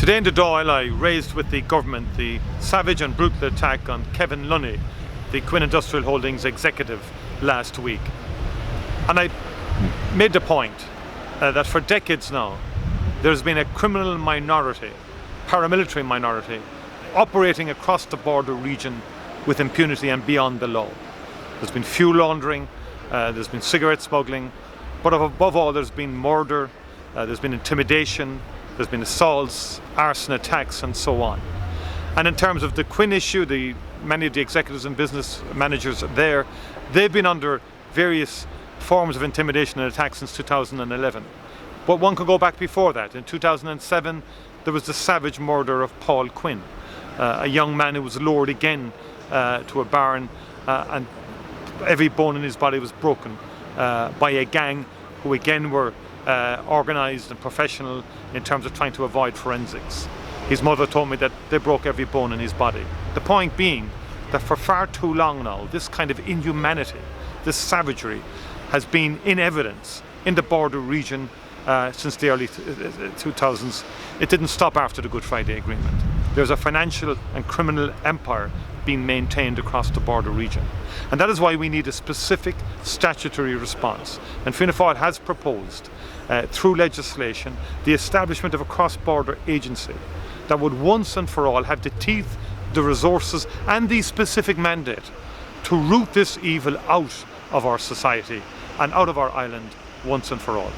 Today in the Dáil, I raised with the government the savage and brutal attack on Kevin Lunney, the Quinn Industrial Holdings executive, last week. And I made the point that for decades now, there's been a criminal minority, paramilitary minority, operating across the border region with impunity and beyond the law. There's been fuel laundering, there's been cigarette smuggling, but above all there's been murder, there's been intimidation, there's been assaults, arson attacks and so on. And in terms of the Quinn issue, many of the executives and business managers there, they've been under various forms of intimidation and attack since 2011. But one could go back before that. In 2007 there was the savage murder of Paul Quinn, a young man who was lured again to a barn and every bone in his body was broken by a gang who again were organised and professional in terms of trying to avoid forensics. His mother told me that they broke every bone in his body. The point being that for far too long now, this kind of inhumanity, this savagery has been in evidence in the border region since the early 2000s. It didn't stop after the Good Friday Agreement. There's a financial and criminal empire being maintained across the border region. And that is why we need a specific statutory response. And Fianna Fáil has proposed, through legislation, the establishment of a cross-border agency that would once and for all have the teeth, the resources and the specific mandate to root this evil out of our society and out of our island once and for all.